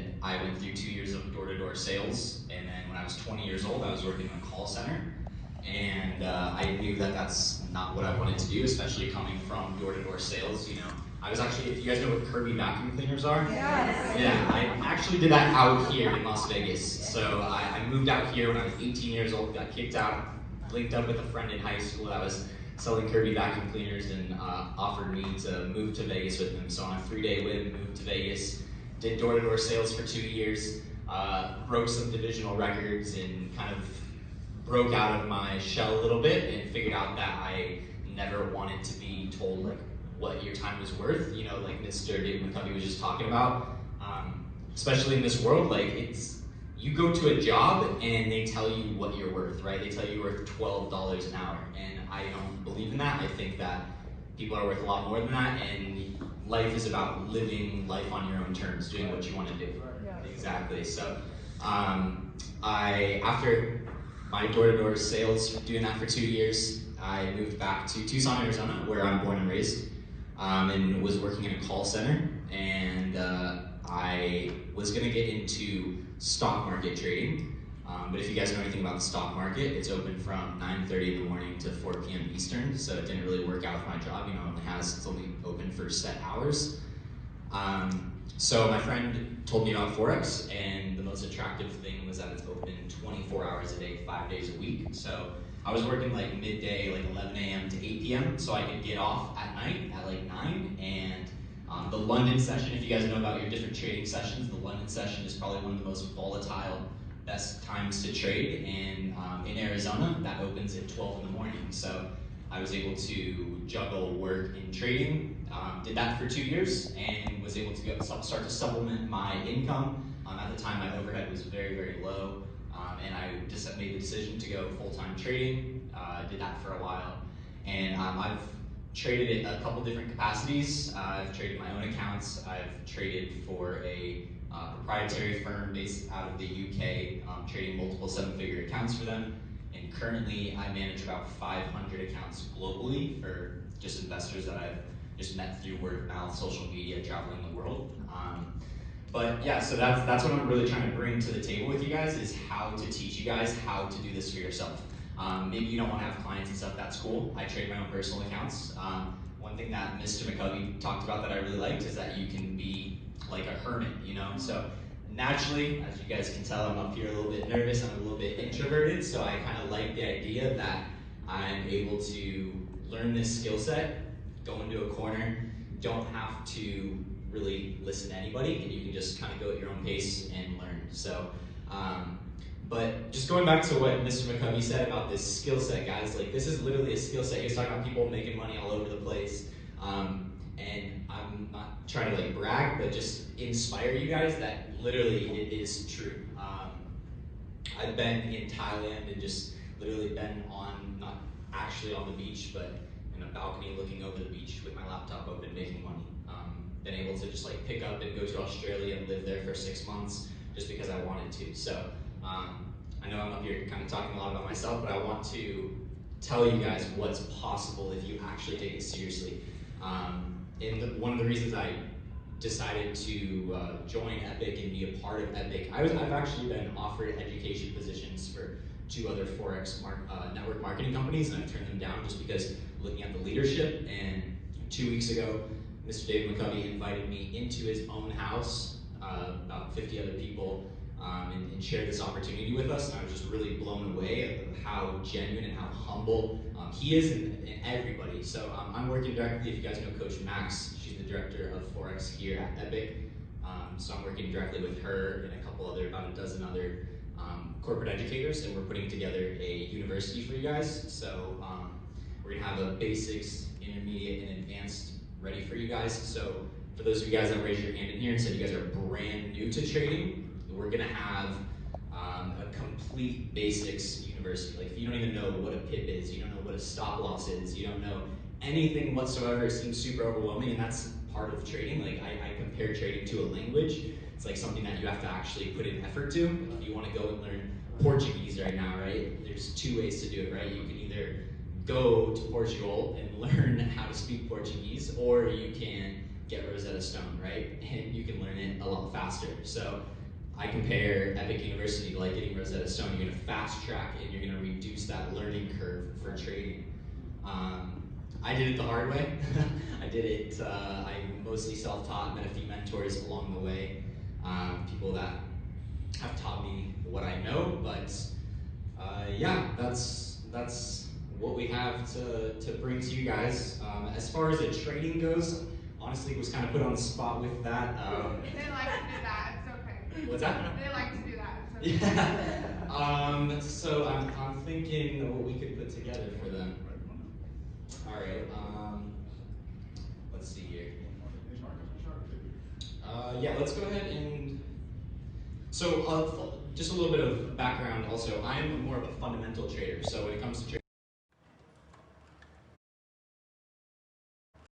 then I went through 2 years of door-to-door sales, and then when I was 20 years old, I was working in a call center, and I knew that that's not what I wanted to do, especially coming from door-to-door sales. You know, I was actually, if you guys know what Kirby vacuum cleaners are? Yes. Yeah, I actually did that out here in Las Vegas. So I moved out here when I was 18 years old, got kicked out, linked up with a friend in high school that was selling Kirby vacuum cleaners, and offered me to move to Vegas with him. So on a 3-day whim, moved to Vegas, did door-to-door sales for 2 years, broke some divisional records, and kind of broke out of my shell a little bit and figured out that I never wanted to be told like what your time was worth, you know, like Mr. David McCovey was just talking about. Especially in this world, like you go to a job and they tell you what you're worth, right? They tell you you're worth $12 an hour, and I don't believe in that. I think that people are worth a lot more than that, and life is about living life on your own terms, doing what you want to do. Exactly. So after my door-to-door sales, doing that for 2 years, I moved back to Tucson, Arizona, where I'm born and raised, and was working in a call center, and I was gonna get into stock market trading, but if you guys know anything about the stock market, it's open from 9:30 in the morning to 4 p.m. Eastern, so it didn't really work out with my job. You know, it's only open for set hours. So my friend told me about Forex, and the most attractive thing was that it's open 24 hours a day, 5 days a week. So I was working like midday, like 11 a.m. to 8 p.m. so I could get off at night at like 9, and the London session, if you guys know about your different trading sessions, the London session is probably one of the most volatile, best times to trade, and in Arizona, that opens at 12 in the morning. So I was able to juggle work and trading, did that for 2 years, and was able to start to supplement my income. At the time, my overhead was very, very low, and I just made the decision to go full-time trading, did that for a while, and I've traded in a couple different capacities. I've traded my own accounts. I've traded for a proprietary firm based out of the UK, trading multiple 7-figure accounts for them. And currently, I manage about 500 accounts globally for just investors that I've just met through word of mouth, social media, traveling the world. But yeah, so that's what I'm really trying to bring to the table with you guys, is how to teach you guys how to do this for yourself. Maybe you don't want to have clients and stuff, that's cool. I trade my own personal accounts. One thing that Mr. McCovey talked about that I really liked is that you can be like a hermit, you know? So naturally, as you guys can tell, I'm up here a little bit nervous, I'm a little bit introverted, so I kind of like the idea that I'm able to learn this skill set, go into a corner, don't have to really listen to anybody, and you can just kind of go at your own pace and learn. So, but just going back to what Mr. McCovey said about this skill set, guys, like this is literally a skill set. He was talking about people making money all over the place. And I'm not trying to like brag, but just inspire you guys that literally it is true. I've been in Thailand and just literally been on, not actually on the beach, but in a balcony looking over the beach with my laptop open, making money. Been able to just like pick up and go to Australia and live there for 6 months just because I wanted to. So I know I'm up here kind of talking a lot about myself, but I want to tell you guys what's possible if you actually take it seriously. And one of the reasons I decided to join Epic and be a part of Epic, I've actually been offered education positions for 2 other Forex network marketing companies, and I've turned them down just because looking at the leadership. And 2 weeks ago, Mr. David McCovey invited me into his own house, about 50 other people, and shared this opportunity with us, and I was just really blown away of how genuine and how humble he is, and everybody. So I'm working directly, if you guys know Coach Max, she's the director of Forex here at Epic. So I'm working directly with her and a couple other, about a dozen other corporate educators, and we're putting together a university for you guys. So we're gonna have a basics, intermediate, and advanced ready for you guys. So for those of you guys that raised your hand in here and said you guys are brand new to trading, we're gonna have a complete basics university. Like if you don't even know what a pip is, you don't know what a stop loss is, you don't know anything whatsoever, it seems super overwhelming, and that's part of trading. Like I compare trading to a language. It's like something that you have to actually put in effort to. If you want to go and learn Portuguese right now, right? There's 2 ways to do it, right? You can either go to Portugal and learn how to speak Portuguese, or you can get Rosetta Stone, right? And you can learn it a lot faster. So I compare Epic University to like getting Rosetta Stone. You're gonna fast track it, and you're gonna reduce that learning curve for trading. I did it the hard way. I did it, I mostly self-taught, met a few mentors along the way, people that have taught me what I know, but yeah, that's what we have to bring to you guys. As far as the trading goes, honestly, was kind of put on the spot with that. They like to do that, it's okay. What's that? They like to do that, it's okay. Yeah. So I'm thinking what we could put together for them. All right. Let's see here. Yeah, let's go ahead and. So just a little bit of background. Also, I'm more of a fundamental trader. So when it comes to trading.